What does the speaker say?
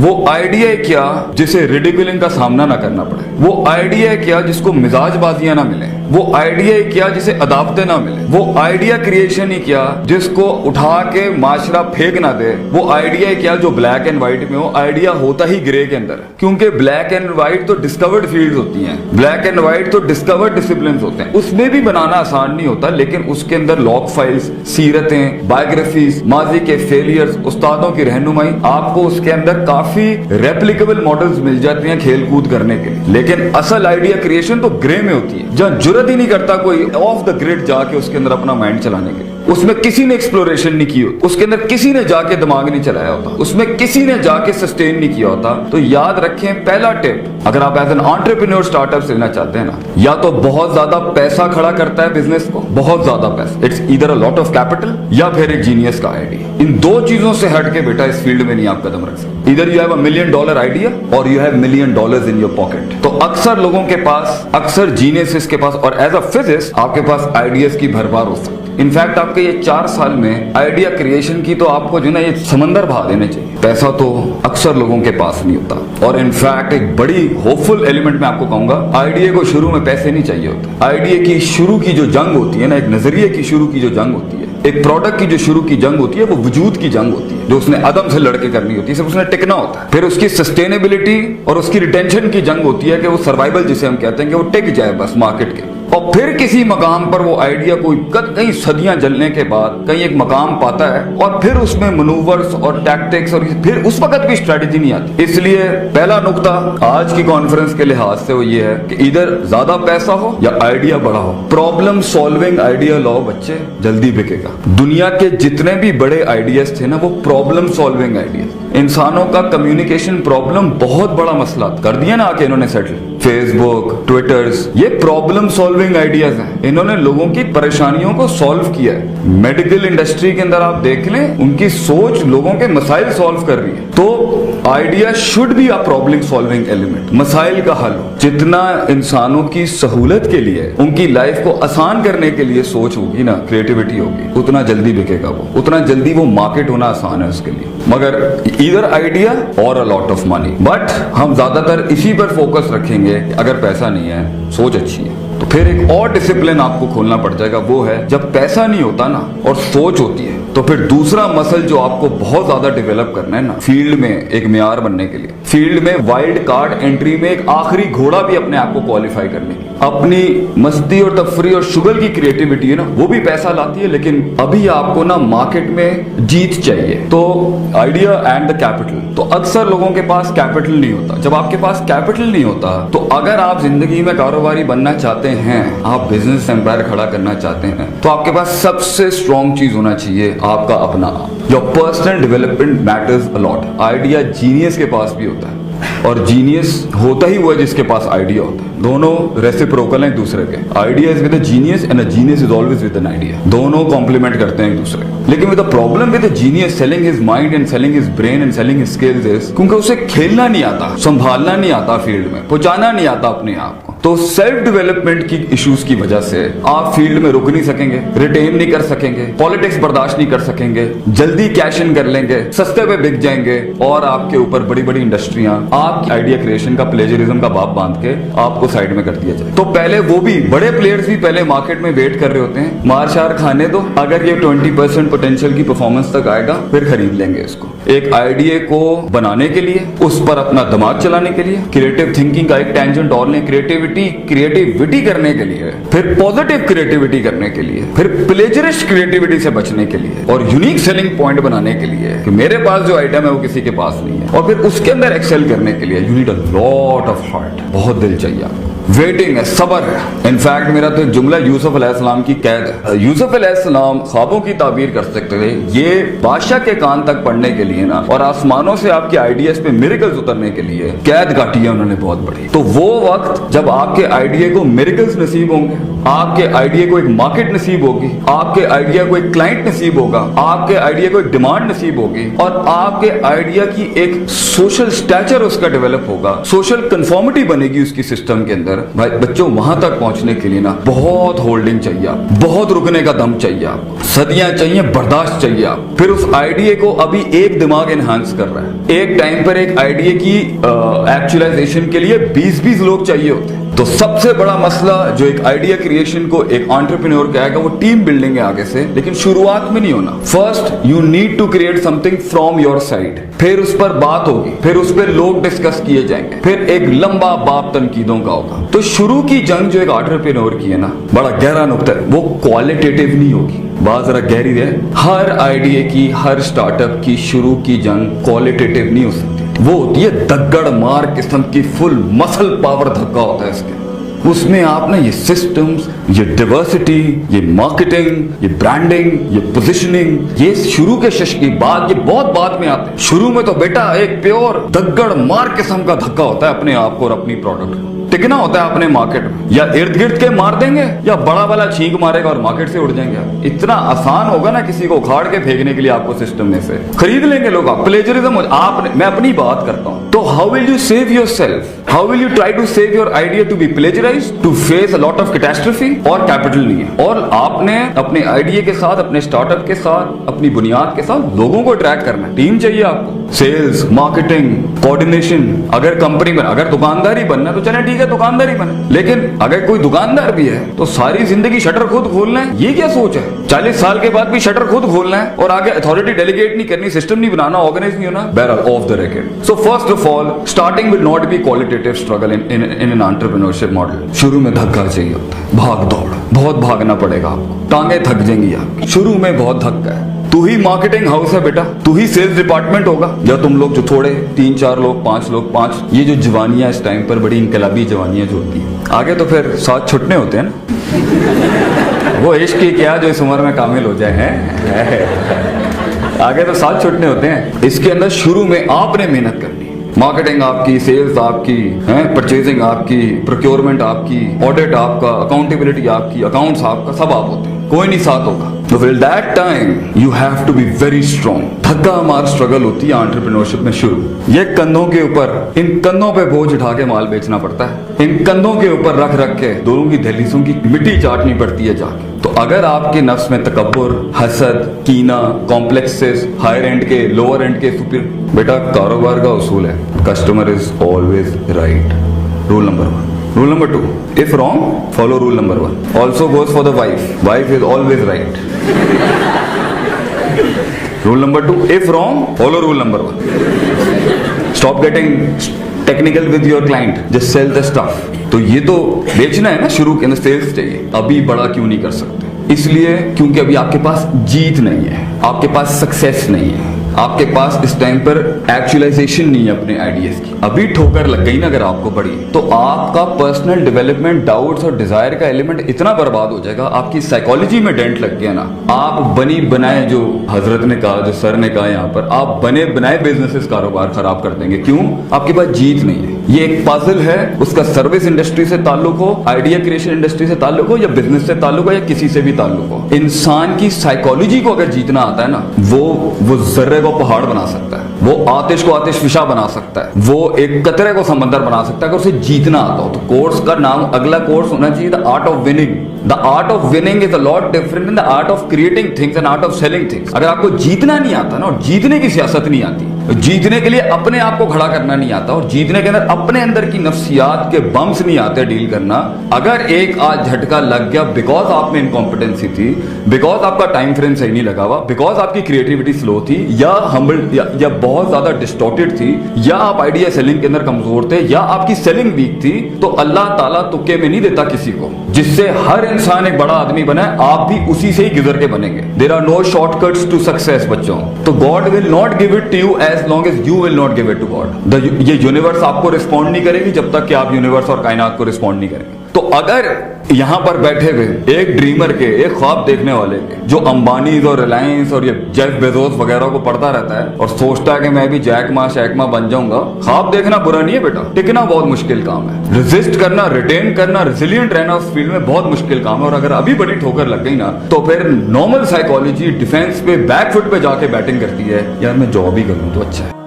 वो आइडिया है क्या जिसे रिडिकुलिंग का सामना ना करना पड़े, वो आइडिया है क्या जिसको मिजाजबाजियां ना मिले, वो आइडिया है क्या जिसे अदावतें ना मिले, वो आइडिया क्रिएशन ही क्या जिसको उठा के माशरा फेंक ना दे, वो आइडिया है क्या जो ब्लैक एंड व्हाइट में हो। आइडिया होता ही ग्रे के अंदर है, क्योंकि ब्लैक एंड व्हाइट तो डिस्कवर्ड फील्ड्स होती हैं, ब्लैक एंड व्हाइट तो डिस्कवर्ड डिसिप्लिन होते हैं। उसमें भी बनाना आसान नहीं होता, लेकिन उसके अंदर लॉग फाइल्स, सीरतें, बायोग्राफीज, माजी के फेलियर्स, उस्तादों की रहनुमाई, आपको उसके अंदर काफी रेप्लिकेबल मॉडल्स मिल जाती हैं खेल कूद करने के लिए। लेकिन असल आइडिया क्रिएशन तो ग्रे में होती है, जहां जुर्रत ही नहीं करता कोई ऑफ द ग्रिड जाके उसके अंदर अपना माइंड चलाने के लिए। उसमें किसी ने एक्सप्लोरेशन नहीं की होती, उसके अंदर किसी ने जाके दिमाग नहीं चलाया होता, उसमें किसी ने जाके सस्टेन नहीं किया होता। तो याद रखें, पहला टिप, अगर आप एज एन एंटरप्रेन्योर स्टार्टअप लेना चाहते हैं ना, या तो बहुत ज्यादा पैसा खड़ा करता है बिजनेस को, बहुत ज्यादा पैसा, it's either a lot of capital या फिर एक जीनियस का आइडिया। इन दो चीजों से हट के बेटा इस फील्ड में नहीं आप कदम रख सकते। Either you have $1 million idea और you have $1 million in your pocket. तो अक्सर लोगों के पास, अक्सर जीनियस के पास और एज अ फिजिस्ट आपके पास आइडियाज की भरमार हो सकती है। इनफैक्ट आपके ये 4 साल में आइडिया क्रिएशन की तो आपको जो ना ये समंदर बहा देने चाहिए। पैसा तो अक्सर लोगों के पास नहीं होता। और इनफैक्ट एक बड़ी होपफुल एलिमेंट मैं आपको कहूंगा, आइडिया को शुरू में पैसे नहीं चाहिए होते। आइडिया की शुरू की जो जंग होती है ना, एक नजरिए की शुरू की जो जंग होती है, एक प्रोडक्ट की जो शुरू की जंग होती है, वो वजूद की जंग होती है, जो उसने अदम से लड़के करनी होती है, सिर्फ उसने टिकना होता है। फिर उसकी सस्टेनेबिलिटी और उसकी रिटेंशन की जंग होती है कि वो सर्वाइवल जिसे हम कहते हैं कि वो टिक जाए बस मार्केट के। और फिर किसी मकाम पर वो आइडिया कोई कई सदियां जलने के बाद कहीं एक मकाम पाता है और फिर उसमें मनूवर्स और टैक्टिक्स और फिर उस वक्त भी स्ट्रेटेजी नहीं आती। इसलिए पहला नुक्ता आज की कॉन्फ्रेंस के लिहाज से वो ये है कि इधर ज्यादा पैसा हो या आइडिया बड़ा हो, प्रॉब्लम सॉल्विंग आइडिया लो बच्चे, जल्दी बिकेगा। दुनिया के जितने भी बड़े आइडियाज थे ना, वो प्रॉब्लम सॉल्विंग आइडियाज। इंसानों का कम्युनिकेशन प्रॉब्लम बहुत बड़ा मसला कर दिया ना आके इन्होंने सेटल। फेसबुक, ट्विटर्स, ये प्रॉब्लम सॉल्विंग आइडियाज हैं। इन्होंने लोगों की परेशानियों को सॉल्व किया है। मेडिकल इंडस्ट्री के अंदर आप देख लें, उनकी सोच लोगों के मसाइल सॉल्व कर रही है। तो idea should be a problem solving element, मसाइल का हल हो। जितना इंसानों की सहूलत के लिए, उनकी लाइफ को आसान करने के लिए सोच होगी ना, क्रिएटिविटी होगी, उतना जल्दी बिकेगा वो, उतना जल्दी वो मार्केट होना आसान है उसके लिए। मगर इधर आइडिया और अ लॉट ऑफ मनी, बट हम ज्यादातर इसी पर फोकस रखेंगे। अगर पैसा नहीं है, सोच अच्छी है, तो फिर एक और डिसिप्लिन आपको खोलना पड़ जाएगा। वो है जब पैसा नहीं होता ना और सोच होती है, तो फिर दूसरा मसल जो आपको बहुत ज्यादा डेवलप करना है ना फील्ड में एक मेयार बनने के लिए, फील्ड में वाइल्ड कार्ड एंट्री में एक आखिरी घोड़ा भी अपने आप को क्वालिफाई करने की, अपनी मस्ती और तफरी और शुगर की क्रिएटिविटी है ना, वो भी पैसा लाती है। लेकिन अभी आपको ना मार्केट में जीत चाहिए। तो आइडिया एंड द कैपिटल, तो अक्सर लोगों के पास कैपिटल नहीं होता। जब आपके पास कैपिटल नहीं होता, तो अगर आप जिंदगी में कारोबारी बनना चाहते हैं, आप बिजनेस एम्पायर खड़ा करना चाहते हैं, तो आपके पास सबसे स्ट्रॉन्ग चीज होना चाहिए आपका अपना आप। Your personal development matters a lot. Idea genius के पास भी होता है, और जीनियस होता ही हुआ जिसके पास आइडिया होता है। दोनों रेसिप्रोकल हैं एक दूसरे के। Idea is with a genius and a genius is always with an idea. दोनों कॉम्प्लीमेंट करते हैं एक दूसरे को। लेकिन with the problem with the genius selling his mind and selling his brain and selling his skills is, क्योंकि उसे खेलना नहीं आता, संभालना नहीं आता, फील्ड में पहुंचाना नहीं आता अपने आप को। तो सेल्फ डेवलपमेंट की इश्यूज की वजह से आप फील्ड में रुक नहीं सकेंगे, रिटेन नहीं कर सकेंगे, पॉलिटिक्स बर्दाश्त नहीं कर सकेंगे, जल्दी कैश इन कर लेंगे, सस्ते पे बिक जाएंगे, और आपके ऊपर बड़ी बड़ी इंडस्ट्रियां आप आइडिया क्रिएशन का प्लेजरिज्म का बाप बांध के आपको साइड में कर दिया जाए। तो पहले वो भी बड़े प्लेयर्स भी पहले मार्केट में वेट कर रहे होते हैं, मार शार खाने दो, अगर ये 20% पोटेंशियल की परफॉर्मेंस तक आएगा फिर खरीद लेंगे इसको। एक आइडिया को बनाने के लिए, उस पर अपना दिमाग चलाने के लिए, क्रिएटिव थिंकिंग का एक टेंजेंट और लें, क्रिएटिविटी करने के लिए, फिर पॉजिटिव क्रिएटिविटी करने के लिए, फिर प्लेजरिस्ट क्रिएटिविटी से बचने के लिए, और यूनिक सेलिंग पॉइंट बनाने के लिए कि मेरे पास जो आइटम है वो किसी के पास नहीं है, और फिर उसके अंदर एक्सेल करने के लिए you need a lot of heart, बहुत दिल चाहिए आपको, वेटिंग है, सब्र है। इनफैक्ट मेरा तो एक जुमला यूसुफ अलैहिस्सलाम की कैद है। यूसुफ अलैहिस्सलाम ख्वाबों की ताबीर कर सकते थे, ये बादशाह के कान तक पढ़ने के लिए ना, और आसमानों से आपके आइडियाज पे मिरेकल्स उतरने के लिए कैद काटी है उन्होंने बहुत बड़ी। तो वो वक्त जब आपके आइडिया को मिरेकल्स नसीब होंगे, आपके आइडिया को एक मार्केट नसीब होगी, आपके आइडिया को एक क्लाइंट नसीब होगा, आपके आइडिया को एक डिमांड नसीब होगी और आपके आइडिया की एक सोशल स्टैचर उसका डेवलप होगा, सोशल कंफर्मिटी बनेगी उसकी सिस्टम के अंदर। भाई बच्चों, वहां तक पहुंचने के लिए ना बहुत होल्डिंग चाहिए आपको, बहुत रुकने का दम चाहिए आपको, सदियां चाहिए, बर्दाश्त चाहिए आपको। फिर उस आइडिया को अभी एक दिमाग एनहांस कर रहा है, एक टाइम पर एक आइडिया की एक्चुअलाइजेशन के लिए 20-20 लोग चाहिए होते हैं। तो सबसे बड़ा मसला जो एक आइडिया क्रिएशन को एक एंटरप्रेन्योर का आएगा वो टीम बिल्डिंग है आगे से, लेकिन शुरुआत में नहीं होना। First you need to create something from your side, फिर उस पर बात होगी, फिर उस पर लोग डिस्कस किए जाएंगे, फिर एक लंबा बाप तनकीदों का होगा। तो शुरू की जंग जो एक एंटरप्रेन्योर की है ना, बड़ा गहरा नुक्ता है, वो क्वालिटेटिव नहीं होगी, बात जरा गहरी है। हर आइडिया की, हर स्टार्टअप की शुरू की जंग क्वालिटेटिव नहीं हो सकती, वो होती है दगड़ मार किस्म की, फुल मसल पावर धक्का होता है इसके। उसमें आप ना ये सिस्टम्स, ये डाइवर्सिटी, ये मार्केटिंग, ये ब्रांडिंग, ये पोजीशनिंग, ये शुरू के शश की बात, ये बहुत बाद में आते हैं। शुरू में तो बेटा एक प्योर दगड़ मार किस्म का धक्का होता है अपने आप को और अपनी प्रोडक्ट को। टिकना होता है अपने मार्केट में, या इर्द गिर्द के मार देंगे या बड़ा वाला छींक मारेगा और मार्केट से उड़ जाएंगे। इतना आसान होगा ना किसी को उखाड़ के फेंकने के लिए आपको सिस्टम में से, खरीद लेंगे लोग। आप प्लेजरिज्म, आप, मैं अपनी बात करता हूं, तो how will you save yourself, how will you try to save your idea to be plagiarise, to face a lot of catastrophe, और कैपिटल नहीं है। और आपने अपने आइडिया के साथ, अपने स्टार्टअप के साथ, अपनी बुनियाद के साथ लोगों को अट्रैक्ट करना है। टीम चाहिए आपको, सेल्स, मार्केटिंग, कोऑर्डिनेशन। अगर कंपनी में, अगर दुकानदारी बनना है तो चले ठीक है दुकानदारी बने, लेकिन अगर कोई दुकानदार भी है तो सारी जिंदगी शटर खुद खोलना है, ये क्या सोच है? 40 साल के बाद भी शटर खुद खोलना है और आगे अथॉरिटी डेलीगेट नहीं करनी, सिस्टम नहीं बनाना, ऑर्गेनाइज नहीं होना। बहरहाल of the record. So first of all, starting will not be qualitative struggle in an entrepreneurship model. शुरू में धक्का चाहिए होता है, भाग दौड़, बहुत भागना पड़ेगा आपको, टांगे थक जाएंगी आपकी, शुरू में बहुत धक्का है। तू ही मार्केटिंग हाउस है बेटा, तू ही सेल्स डिपार्टमेंट होगा, या तुम लोग जो थोड़े 3-4 लोग, 5 लोग, 5, ये जो जवानियां इस टाइम पर बड़ी इनकलाबी जवानियां जो होती हैं, आगे तो फिर साथ छुटने होते हैं ना। वो इश्क की क्या जो इस उम्र में कामिल हो जाए है। आगे तो साथ छुटने होते हैं। इसके अंदर शुरू में आपने मेहनत करनी, मार्केटिंग आपकी, सेल्स आपकी, परचेजिंग आपकी, प्रोक्योरमेंट आपकी, ऑडिट आपका, अकाउंटेबिलिटी आपकी, अकाउंट्स आपका, सब आप होते हैं, कोई नहीं साथ होगा। तो फिर that time you have to be very strong. धक्का मार स्ट्रगल होती है एंटरप्रेन्योरशिप में शुरू। ये कंधों के ऊपर, इन कंधों पे बोझ उठा के माल बेचना पड़ता है, इन कंधों के ऊपर रख रख के दोनों की दहलीजों की मिट्टी चाटनी पड़ती है जाके। तो अगर आपके नफ्स में तकब्बुर, हसद, कीना, कॉम्प्लेक्सेस, हायर एंड के, लोअर एंड के, सुपीरियर, बेटा कारोबार का उसूल है, customer is always right, rule number 1। Rule number 2, if wrong, follow rule number 1. Also goes for the wife. Wife is always right. Rule number 2, if wrong, follow rule number 1. Stop getting technical with your client. Just sell the stuff. तो ये तो बेचना है ना, शुरू के अंदर sales चाहिए। अभी बड़ा क्यों नहीं कर सकते? इसलिए क्योंकि अभी आपके पास जीत नहीं है, आपके पास सक्सेस नहीं है, आपके पास इस टाइम पर एक्चुअलाइजेशन नहीं है अपने आइडियाज की। अभी ठोकर लग गई ना अगर आपको बड़ी, तो आपका पर्सनल डेवलपमेंट, डाउट्स और डिजायर का एलिमेंट इतना बर्बाद हो जाएगा, आपकी साइकोलॉजी में डेंट लग गया ना, आप बनी बनाए, जो हजरत ने कहा, जो सर ने कहा यहाँ पर, आप बने बनाए बिजनेसेस, कारोबार खराब कर देंगे। क्यों? आपके पास जीत नहीं है। ये एक पजल है, उसका सर्विस इंडस्ट्री से ताल्लुक हो, आइडिया क्रिएशन इंडस्ट्री से ताल्लुक हो, या बिजनेस से ताल्लुक हो, या किसी से भी ताल्लुक हो, इंसान की साइकोलॉजी को अगर जीतना आता है ना, वो जर्रे को पहाड़ बना सकता है, वो आतिश को आतिश फिशा बना सकता है, वो एक कतरे को समंदर बना सकता है, अगर उसे जीतना आता हो। तो कोर्स का नाम, अगला कोर्स होना चाहिए the art of winning. The art of winning is a lot different in the art of creating things and art of selling things. अगर आपको जीतना नहीं आता ना, और जीतने की सियासत नहीं आती, जीतने के लिए अपने आप को खड़ा करना नहीं आता, और जीतने के अंदर अपने अंदर की नफ्सियात के बम्स नहीं आते डील करना, अगर एक आज झटका लग गया बिकॉज आप में इनकॉम्पिटेंसी थी, बिकॉज आपका टाइम फ्रेम सही नहीं लगा हुआ, बिकॉज आपकी क्रिएटिविटी स्लो थी, या हम्बल, या बहुत ज्यादा डिस्टॉर्टेड थी, या आप आइडिया सेलिंग के अंदर कमजोर थे, या आपकी सेलिंग वीक थी, तो अल्लाह ताला तुक्के में नहीं देता किसी को। जिससे हर इंसान एक बड़ा आदमी बना है, आप भी उसी से ही गुजर के बनेंगे। There are no shortcuts to success बच्चों। तो God will not give it to you as long as you will not give it to God. ये यूनिवर्स आपको रिस्पॉन्ड नहीं करेगी जब तक कि आप यूनिवर्स और कायनात को रिस्पॉन्ड नहीं करेंगे। तो अगर यहाँ पर बैठे हुए एक ड्रीमर के, एक ख्वाब देखने वाले के, जो अंबानीज और रिलायंस और ये जेफ बेजोस वगैरह को पढ़ता रहता है और सोचता है कि मैं भी जैक मा शैक मा बन जाऊंगा। ख्वाब देखना बुरा नहीं है बेटा, टिकना बहुत मुश्किल काम है। रेजिस्ट करना, रिटेन करना, रेजिलिएंट रहना उस फील्ड में बहुत मुश्किल काम है। और अगर अभी बड़ी ठोकर लग गई ना तो फिर नॉर्मल साइकोलॉजी डिफेंस पे बैक फुट पे जाके बैटिंग करती है, यार मैं जॉब ही करूं तो अच्छा है।